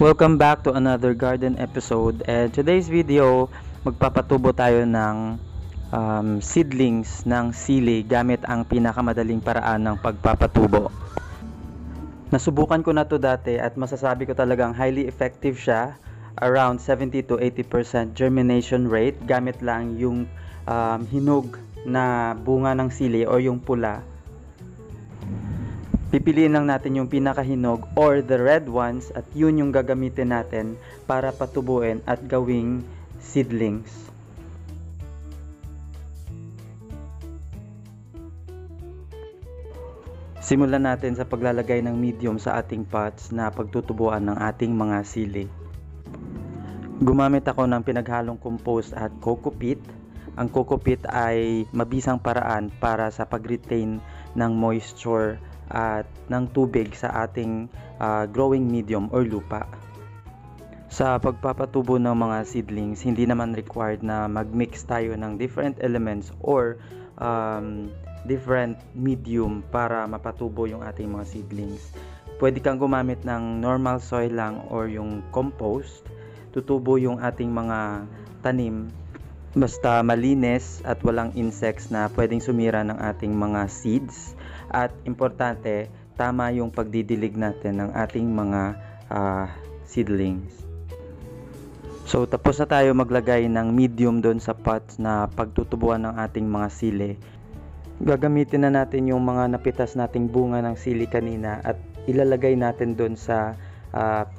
Welcome back to another garden episode, and today's video magpapatubo tayo ng seedlings ng sili gamit ang pinakamadaling paraan ng pagpapatubo. Nasubukan ko na to dati at masasabi ko talagang highly effective siya, around 70 to 80% germination rate gamit lang yung hinog na bunga ng sili o yung pula. Pipiliin lang natin yung pinakahinog or the red ones at yun yung gagamitin natin para patubuin at gawing seedlings. Simulan natin sa paglalagay ng medium sa ating pots na pagtutubuan ng ating mga sili. Gumamit ako ng pinaghalong compost at coco peat. Ang coco peat ay mabisang paraan para sa pag-retain ng moisture at ng tubig sa ating growing medium or lupa. Sa pagpapatubo ng mga seedlings, hindi naman required na mag-mix tayo ng different elements or different medium para mapatubo yung ating mga seedlings. Pwede kang gumamit ng normal soil lang or yung compost. Tutubo yung ating mga tanim basta malinis at walang insects na pwedeng sumira ng ating mga seeds. At importante, tama yung pagdidilig natin ng ating mga seedlings. So tapos na tayo maglagay ng medium doon sa pots na pagtutubuan ng ating mga sili. Gagamitin na natin yung mga napitas nating bunga ng sili kanina at ilalagay natin doon sa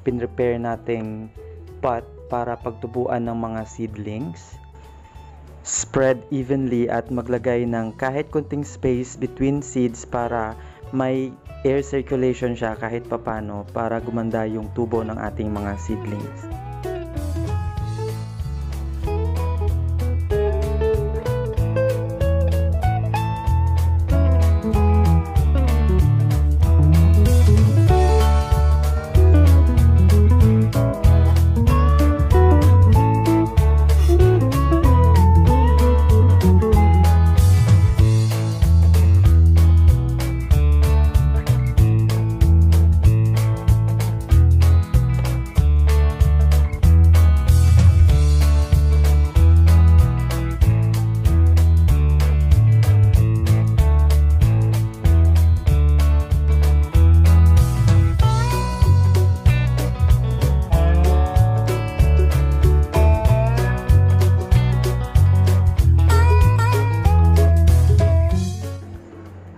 pinrepare nating pot para pagtubuan ng mga seedlings. Spread evenly at maglagay ng kahit konting space between seeds para may air circulation siya kahit papano para gumanda yung tubo ng ating mga seedlings.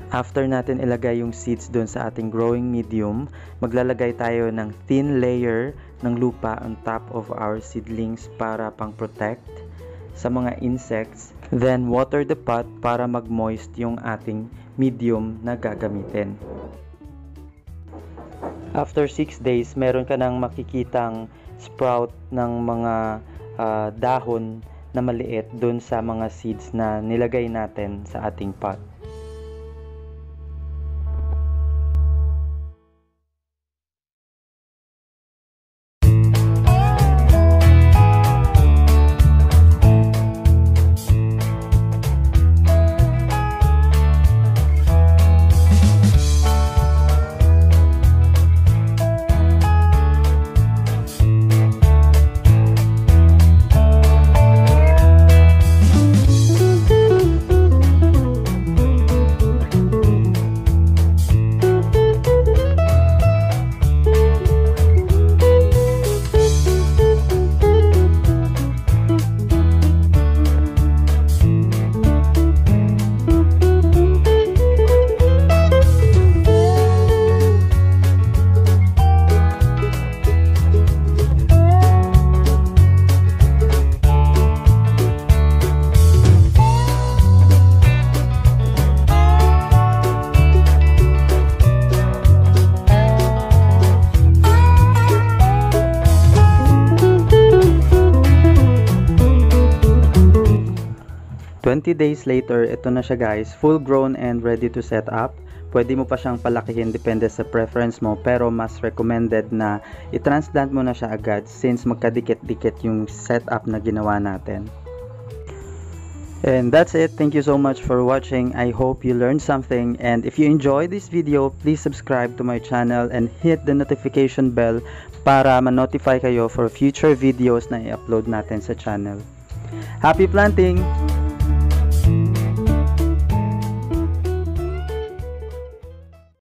After natin ilagay yung seeds doon sa ating growing medium, maglalagay tayo ng thin layer ng lupa on top of our seedlings para pang-protect sa mga insects. Then water the pot para mag-moist yung ating medium na gagamitin. After 6 days, meron ka nang makikitang sprout ng mga dahon na maliit doon sa mga seeds na nilagay natin sa ating pot. "20 days later, ito na siya guys, full grown and ready to set up. Pwede mo pa siyang palakihin depende sa preference mo, pero mas recommended na i-transplant mo na siya agad since magkadikit-dikit yung setup na ginawa natin. And that's it. Thank you so much for watching. I hope you learned something, and if you enjoyed this video, please subscribe to my channel and hit the notification bell para ma-notify kayo for future videos na i-upload natin sa channel. Happy planting!